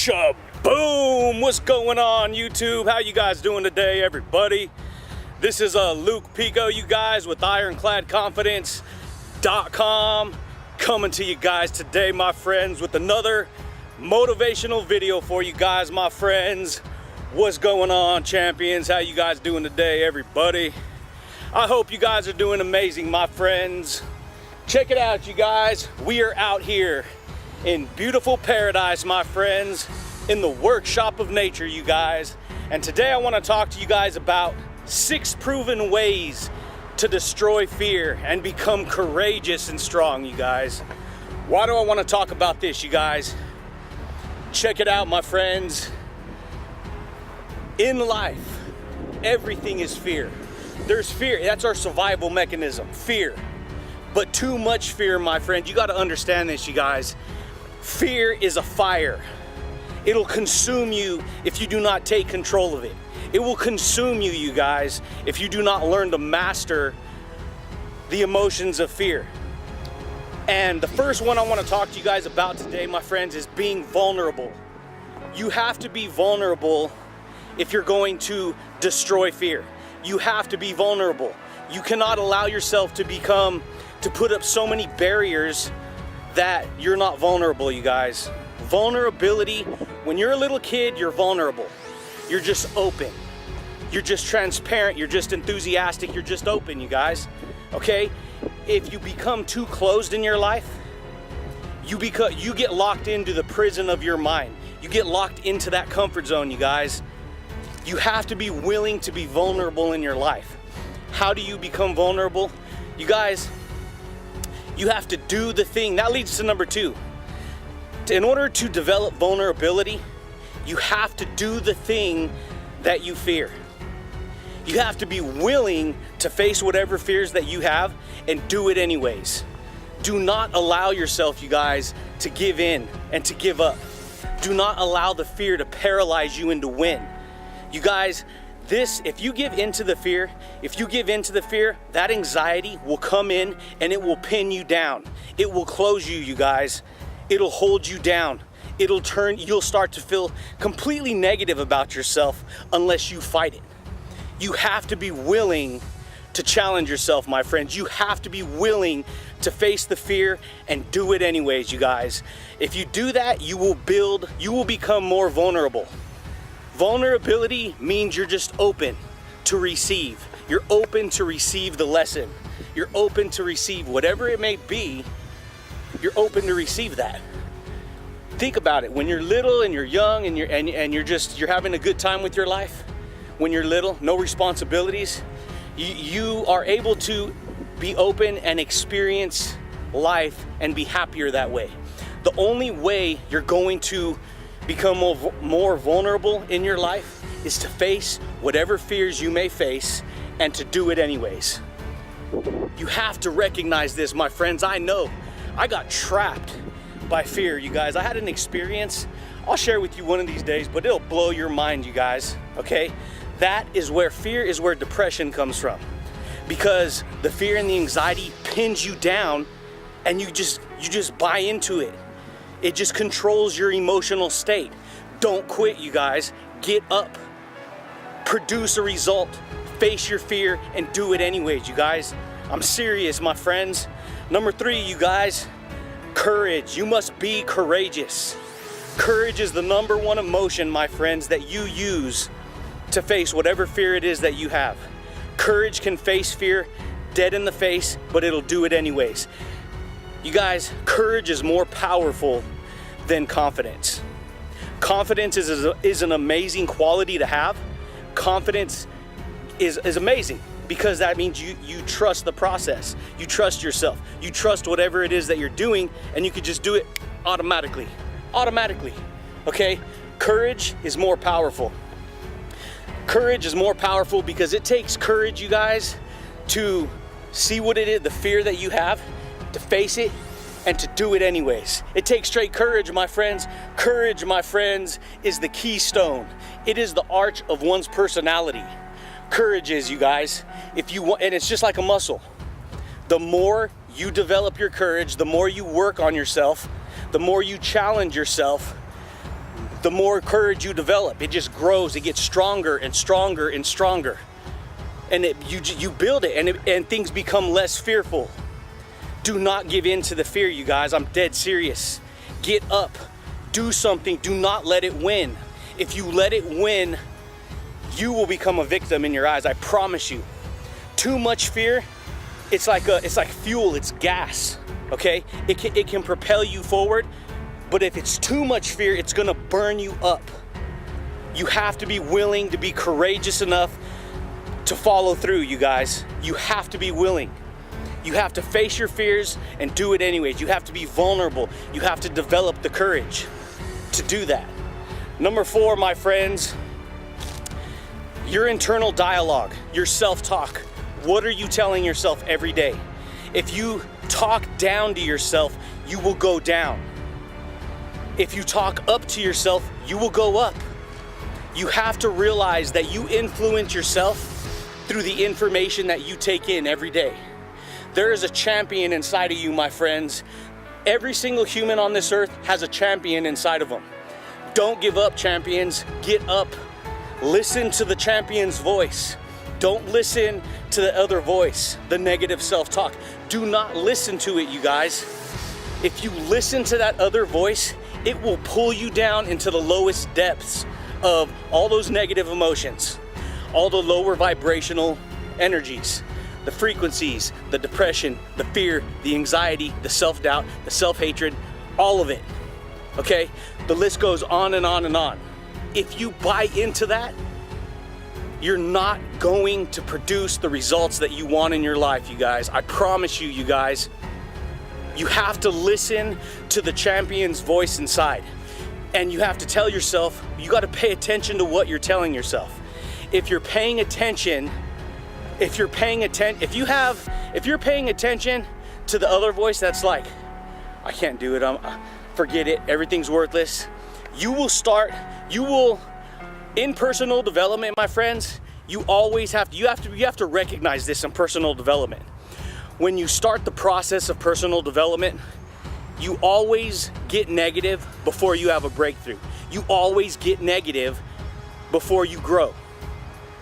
Shaboom! What's going on, YouTube? How you guys doing today, everybody? This is Luke Picco, you guys, with IroncladConfidence.com, coming to you guys today, my friends, with another motivational video for you guys, my friends. What's going on, champions? How you guys doing today, everybody? I hope you guys are doing amazing, my friends. Check it out, you guys. We are out here in beautiful paradise, my friends, in the workshop of nature, you guys. And today I want to talk to you guys about 6 proven ways to destroy fear and become courageous and strong, you guys. Why do I want to talk about this, you guys? Check it out, my friends. In life, everything is fear. There's fear. That's our survival mechanism, fear. But too much fear, my friend, you got to understand this, you guys. Fear is a fire. It'll consume you if you do not take control of it. It will consume you, you guys, if you do not learn to master the emotions of fear. And the first one I want to talk to you guys about today, my friends, is being vulnerable. You have to be vulnerable if you're going to destroy fear. You have to be vulnerable. You cannot allow yourself to put up so many barriers that you're not vulnerable, you guys. Vulnerability, when you're a little kid, you're vulnerable. You're just open. You're just transparent. You're just enthusiastic. You're just open, you guys. Okay? If you become too closed in your life, you get locked into the prison of your mind. You get locked into that comfort zone, you guys. You have to be willing to be vulnerable in your life. How do you become vulnerable? You guys, you have to do the thing. That leads to number 2. In order to develop vulnerability, you have to do the thing that you fear. You have to be willing to face whatever fears that you have and do it anyways. Do not allow yourself, you guys, to give in and to give up. Do not allow the fear to paralyze you and to win. You guys, if you give into the fear, that anxiety will come in and it will pin you down. It will close you, you guys. It'll hold you down. You'll start to feel completely negative about yourself unless you fight it. You have to be willing to challenge yourself, my friends. You have to be willing to face the fear and do it anyways, you guys. If you do that, you will become more vulnerable. Vulnerability means you're just open to receive. You're open to receive the lesson. You're open to receive whatever it may be. You're open to receive that. Think about it. When you're little and you're young and you're having a good time with your life, when you're little, no responsibilities, you are able to be open and experience life and be happier that way. The only way you're going to become more vulnerable in your life is to face whatever fears you may face and to do it anyways. You have to recognize this, my friends. I know I got trapped by fear, you guys. I had an experience I'll share with you one of these days, but it'll blow your mind, you guys, okay? That is where fear is where depression comes from, because the fear and the anxiety pins you down and you just buy into it. It just controls your emotional state. Don't quit, you guys. Get up. Produce a result. Face your fear and do it anyways, you guys. I'm serious, my friends. Number 3, you guys, courage. You must be courageous. Courage is the number 1 emotion, my friends, that you use to face whatever fear it is that you have. Courage can face fear dead in the face, but it'll do it anyways. You guys, courage is more powerful than confidence. Confidence is an amazing quality to have. Confidence is amazing because that means you trust the process. You trust yourself. You trust whatever it is that you're doing, and you can just do it automatically. Okay? Courage is more powerful. Courage is more powerful because it takes courage, you guys, to see what it is, the fear that you have, to face it, and to do it anyways. It takes straight courage, my friends. Courage, my friends, is the keystone. It is the arch of one's personality. Courage is, you guys, and it's just like a muscle. The more you develop your courage, the more you work on yourself, the more you challenge yourself, the more courage you develop. It just grows, it gets stronger and stronger and stronger. And you build it, and things become less fearful. Do not give in to the fear, you guys. I'm dead serious. Get up, do something, do not let it win. If you let it win, you will become a victim in your eyes, I promise you. Too much fear, it's like fuel, it's gas, okay? It can propel you forward, but if it's too much fear, it's gonna burn you up. You have to be willing to be courageous enough to follow through, you guys. You have to be willing. You have to face your fears and do it anyways. You have to be vulnerable. You have to develop the courage to do that. Number 4, my friends, your internal dialogue, your self-talk. What are you telling yourself every day? If you talk down to yourself, you will go down. If you talk up to yourself, you will go up. You have to realize that you influence yourself through the information that you take in every day. There is a champion inside of you, my friends. Every single human on this earth has a champion inside of them. Don't give up, champions. Get up. Listen to the champion's voice. Don't listen to the other voice, the negative self-talk. Do not listen to it, you guys. If you listen to that other voice, it will pull you down into the lowest depths of all those negative emotions, all the lower vibrational energies, the frequencies, the depression, the fear, the anxiety, the self-doubt, the self-hatred, all of it, okay? The list goes on and on and on. If you buy into that, you're not going to produce the results that you want in your life, you guys. I promise you, you guys. You have to listen to the champion's voice inside. And you have to tell yourself, you got to pay attention to what you're telling yourself. If you're paying attention, if you're paying attention to the other voice that's like, I can't do it, forget it, everything's worthless. In personal development, my friends, you have to recognize this in personal development. When you start the process of personal development, you always get negative before you have a breakthrough. You always get negative before you grow.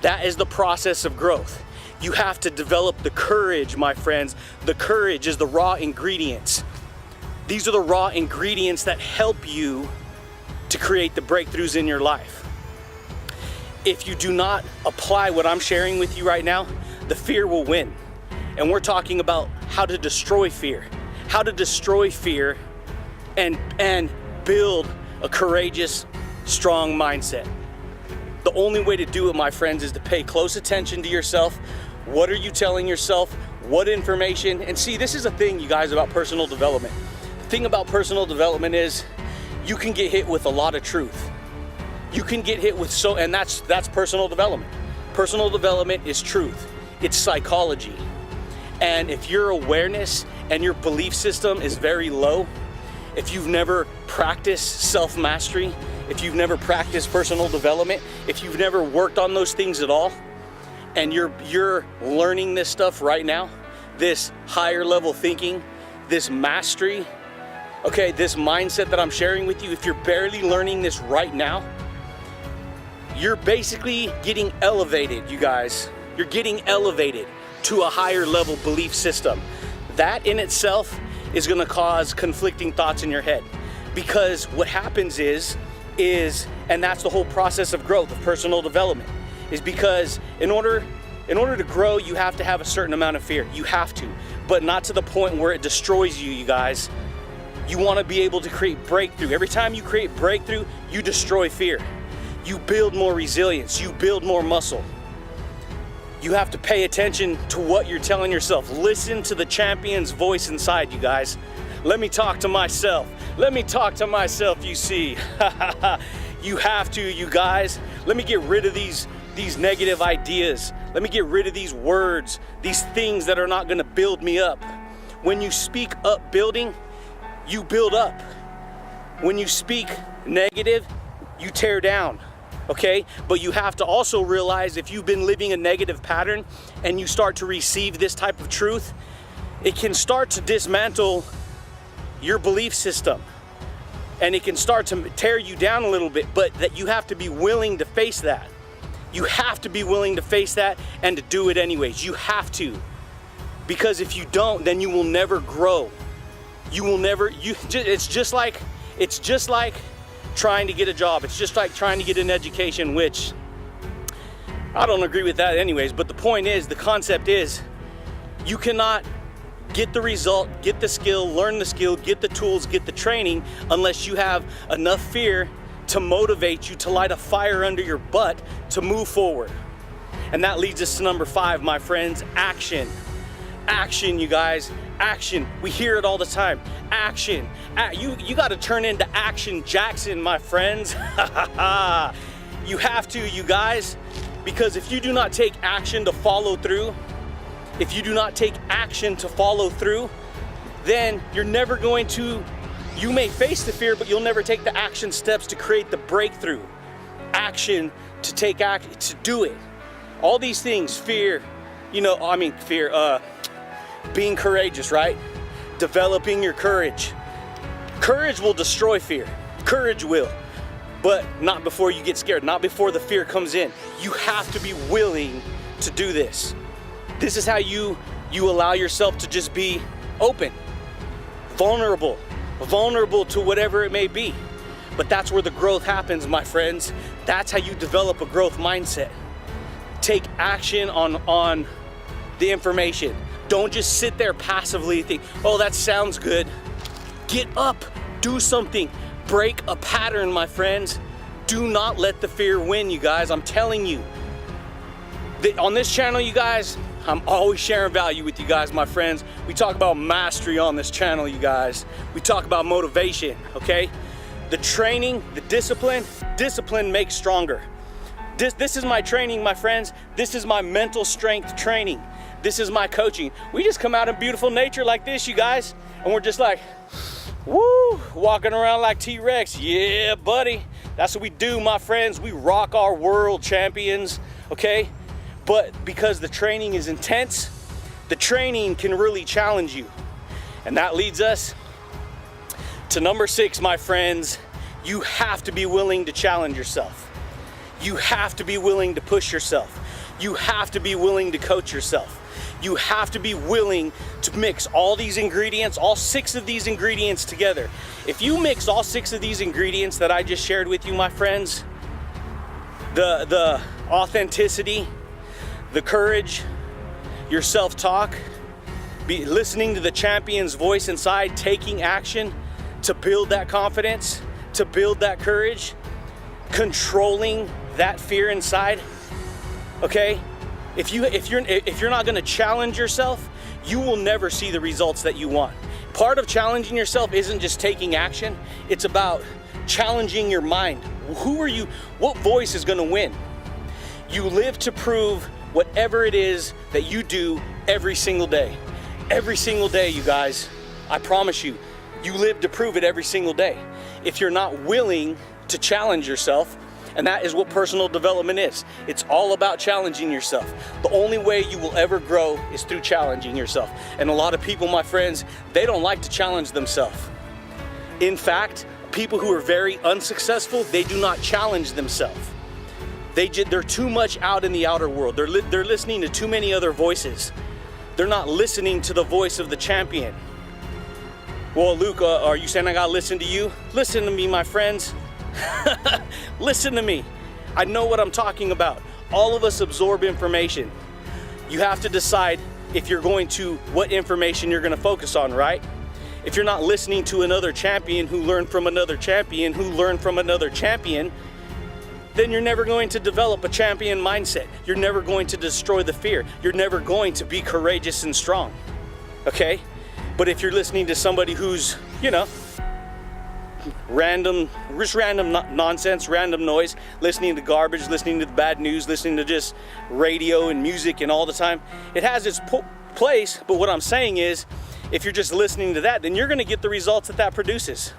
That is the process of growth. You have to develop the courage, my friends. The courage is the raw ingredients. These are the raw ingredients that help you to create the breakthroughs in your life. If you do not apply what I'm sharing with you right now, the fear will win. And we're talking about how to destroy fear. How to destroy fear and build a courageous, strong mindset. The only way to do it, my friends, is to pay close attention to yourself. What are you telling yourself? What information? And see, this is a thing, you guys, about personal development. The thing about personal development is you can get hit with a lot of truth. You can get hit with and that's personal development. Personal development is truth. It's psychology. And if your awareness and your belief system is very low, if you've never practiced self-mastery, if you've never practiced personal development, if you've never worked on those things at all, and you're learning this stuff right now, this higher level thinking, this mastery, okay, this mindset that I'm sharing with you, if you're barely learning this right now, you're basically getting elevated, you guys. You're getting elevated to a higher level belief system. That in itself is gonna cause conflicting thoughts in your head. Because what happens is, and that's the whole process of growth, of personal development, is because in order to grow, you have to have a certain amount of fear. You have to, but not to the point where it destroys you, you guys. You wanna be able to create breakthrough. Every time you create breakthrough, you destroy fear. You build more resilience, you build more muscle. You have to pay attention to what you're telling yourself. Listen to the champion's voice inside, you guys. Let me talk to myself. Let me talk to myself, you see. You have to, you guys. Let me get rid of these negative ideas. Let me get rid of these words, these things that are not gonna build me up. When you speak up building, you build up. When you speak negative, you tear down. Okay, but you have to also realize if you've been living a negative pattern and you start to receive this type of truth, it can start to dismantle your belief system. and it can start to tear you down a little bit, but that you have to be willing to face that. You have to be willing to face that and to do it anyways. You have to. Because if you don't, then you will never grow. You will never, it's just like trying to get a job. It's just like trying to get an education, which I don't agree with that anyways, but the point is, the concept is, you cannot get the result, get the skill, learn the skill, get the tools, get the training, unless you have enough fear to motivate you, to light a fire under your butt to move forward. And that leads us to number 5, my friends, action. Action, you guys, action. We hear it all the time. Action. You got to turn into Action Jackson, my friends. You have to, you guys, because if you do not take action to follow through, then you're never going to, you may face the fear, but you'll never take the action steps to create the breakthrough. Action to take action, to do it. All these things, fear, being courageous, right? Developing your courage. Courage will destroy fear. Courage will, but not before you get scared, not before the fear comes in. You have to be willing to do this. This is how you allow yourself to just be open, vulnerable to whatever it may be. But that's where the growth happens, my friends. That's how you develop a growth mindset. Take action on the information. Don't just sit there passively and think, oh, that sounds good. Get up, do something, break a pattern, my friends. Do not let the fear win, you guys. I'm telling you. On this channel, you guys, I'm always sharing value with you guys, my friends. We talk about mastery on this channel, you guys. We talk about motivation, okay? The training, the discipline makes stronger. This is my training, my friends. This is my mental strength training. This is my coaching. We just come out in beautiful nature like this, you guys, and we're just like, woo, walking around like T-Rex. Yeah, buddy. That's what we do, my friends. We rock our world champions, okay? But because the training is intense, the training can really challenge you. And that leads us to number 6, my friends. You have to be willing to challenge yourself. You have to be willing to push yourself. You have to be willing to coach yourself. You have to be willing to mix all these ingredients, all 6 of these ingredients together. If you mix all 6 of these ingredients that I just shared with you, my friends, the authenticity, the courage, your self-talk, listening to the champion's voice inside, taking action to build that confidence, to build that courage, controlling that fear inside, okay? If you're not gonna challenge yourself, you will never see the results that you want. Part of challenging yourself isn't just taking action, it's about challenging your mind. Who are you? What voice is gonna win? You live to prove whatever it is that you do every single day. Every single day, you guys. I promise you, you live to prove it every single day. If you're not willing to challenge yourself, and that is what personal development is. It's all about challenging yourself. The only way you will ever grow is through challenging yourself. And a lot of people, my friends, they don't like to challenge themselves. In fact, people who are very unsuccessful, they do not challenge themselves. They're too much out in the outer world. They're listening to too many other voices. They're not listening to the voice of the champion. Well, Luke, are you saying I gotta listen to you? Listen to me, my friends. Listen to me. I know what I'm talking about. All of us absorb information. You have to decide what information you're gonna focus on, right? If you're not listening to another champion who learned from another champion who learned from another champion, then you're never going to develop a champion mindset. You're never going to destroy the fear. You're never going to be courageous and strong, okay? But if you're listening to somebody who's, random nonsense, random noise, listening to garbage, listening to the bad news, listening to just radio and music and all the time, it has its place. But what I'm saying is, if you're just listening to that, then you're gonna get the results that produces.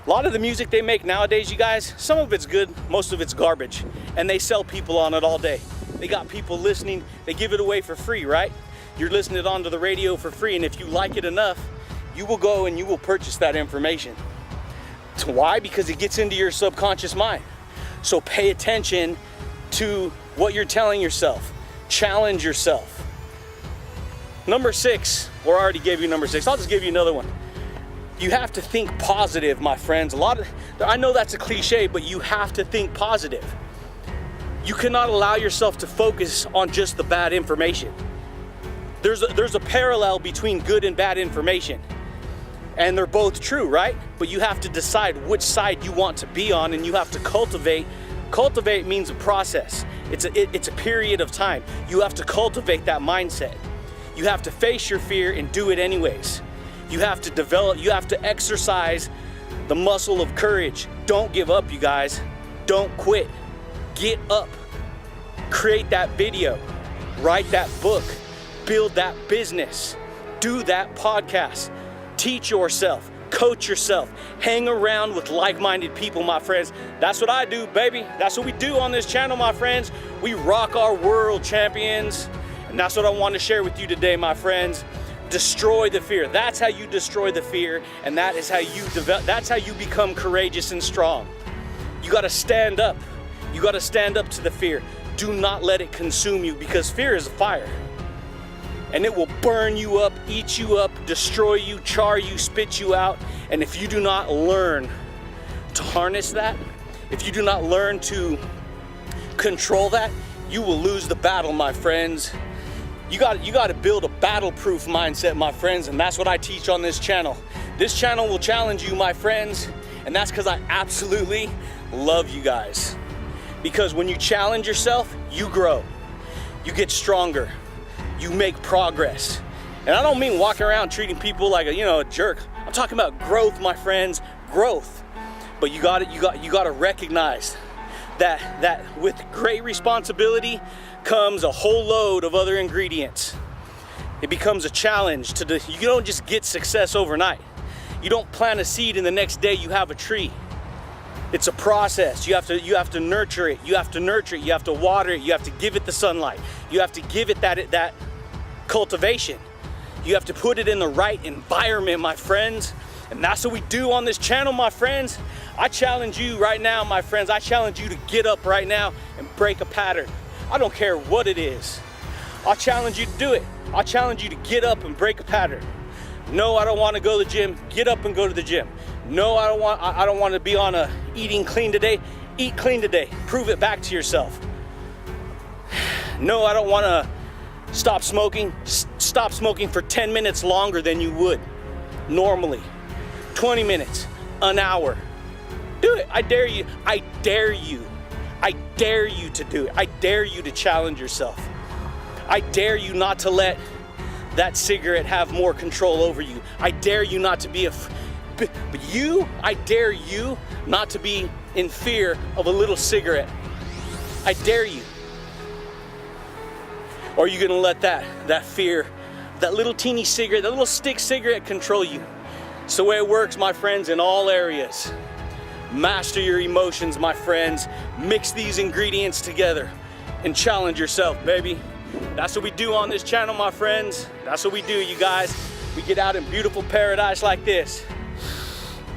A lot of the music they make nowadays, you guys, some of it's good, most of it's garbage, and they sell people on it all day. They got people listening, they give it away for free, right? You're listening it onto the radio for free, and if you like it enough, you will go and you will purchase that information. Why? Because it gets into your subconscious mind. So pay attention to what you're telling yourself. Challenge yourself. Number 6, or I already gave you number 6. I'll just give you another one. You have to think positive, my friends. I know that's a cliche, but you have to think positive. You cannot allow yourself to focus on just the bad information. There's a parallel between good and bad information. And they're both true, right? But you have to decide which side you want to be on, and you have to cultivate. Cultivate means a process. It's a period of time. You have to cultivate that mindset. You have to face your fear and do it anyways. You have to develop, you have to exercise the muscle of courage. Don't give up, you guys. Don't quit. Get up. Create that video. Write that book. Build that business. Do that podcast. Teach yourself. Coach yourself. Hang around with like-minded people, my friends. That's what I do, baby. That's what we do on this channel, my friends. We rock our world, champions. And that's what I want to share with you today, my friends. Destroy the fear. That's how you destroy the fear, and that is how you develop. That's how you become courageous and strong. You got to stand up. You got to stand up to the fear. Do not let it consume you, because fear is a fire. And it will burn you up, eat you up, destroy you, char you, spit you out. And if you do not learn to harness that, if you do not learn to control that, you will lose the battle, my friends. You got to build a battle-proof mindset, my friends, and that's what I teach on this channel. This channel will challenge you, my friends, and that's because I absolutely love you guys. Because when you challenge yourself, you grow. You get stronger. You make progress. And I don't mean walking around treating people like a jerk. I'm talking about growth, my friends, growth. But you got to recognize that with great responsibility comes a whole load of other ingredients. It becomes a challenge you don't just get success overnight. You don't plant a seed and the next day you have a tree. It's a process. You have to nurture it. You have to nurture it. You have to water it. You have to give it the sunlight. You have to give it that cultivation. You have to put it in the right environment, my friends. And that's what we do on this channel, my friends. I challenge you right now, my friends. I challenge you to get up right now and break a pattern. I don't care what it is. I'll challenge you to do it. I'll challenge you to get up and break a pattern. No, I don't want to go to the gym. Get up and go to the gym. No, I don't want to be on a eating clean today. Eat clean today. Prove it back to yourself. No, I don't want to stop smoking. Stop smoking for 10 minutes longer than you would normally. 20 minutes, an hour. Do it. I dare you. I dare you. I dare you to do it. I dare you to challenge yourself. I dare you not to let that cigarette have more control over you. I dare you not to be I dare you not to be in fear of a little cigarette. I dare you. Or are you gonna let that fear, that little teeny cigarette, that little stick cigarette control you? It's the way it works, my friends, in all areas. Master your emotions, my friends. Mix these ingredients together and challenge yourself, baby. That's what we do on this channel, my friends. That's what we do, you guys. We get out in beautiful paradise like this.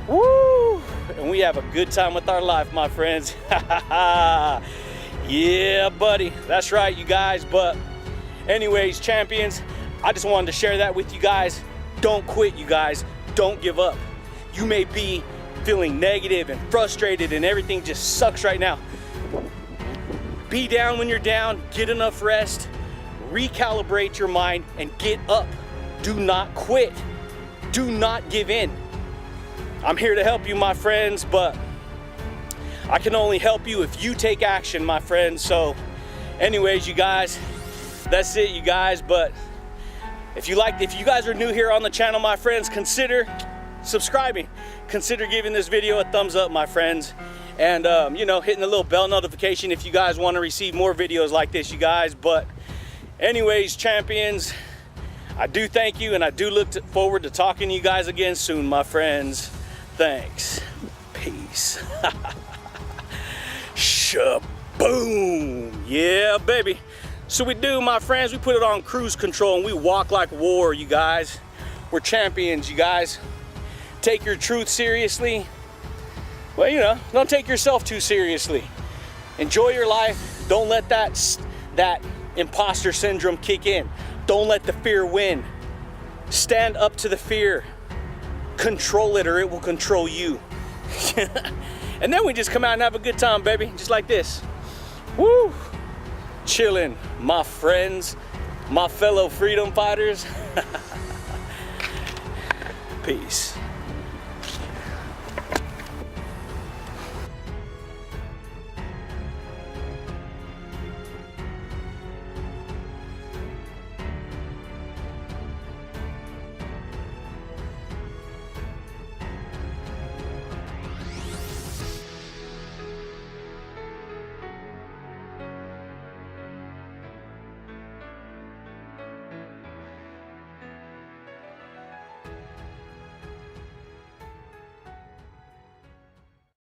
Woo! And we have a good time with our life, my friends. Yeah, buddy. That's right, you guys. But anyways, champions, I just wanted to share that with you guys. Don't quit, you guys. Don't give up. You may be feeling negative and frustrated and everything just sucks right now. Be down when you're down. Get enough rest. Recalibrate your mind and get up. Do not quit. Do not give in. I'm here to help you, my friends, but I can only help you if you take action, my friends. So anyways, you guys, that's it, you guys. But if you guys are new here on the channel, my friends, consider subscribing. Consider giving this video a thumbs up, my friends. And hitting the little bell notification if you guys want to receive more videos like this, you guys. But anyways, champions, I do thank you, and I do look forward to talking to you guys again soon, my friends. Thanks. Peace. Shaboom. Yeah, baby. So we do, my friends. We put it on cruise control and we walk like war, you guys. We're champions, you guys. Take your truth seriously. well, you know, don't take yourself too seriously. Enjoy your life. Don't let that imposter syndrome kick in. Don't let the fear win. Stand up to the fear. Control it or it will control you. And then we just come out and have a good time, baby, just like this. Woo! Chilling, my friends, my fellow freedom fighters. Peace.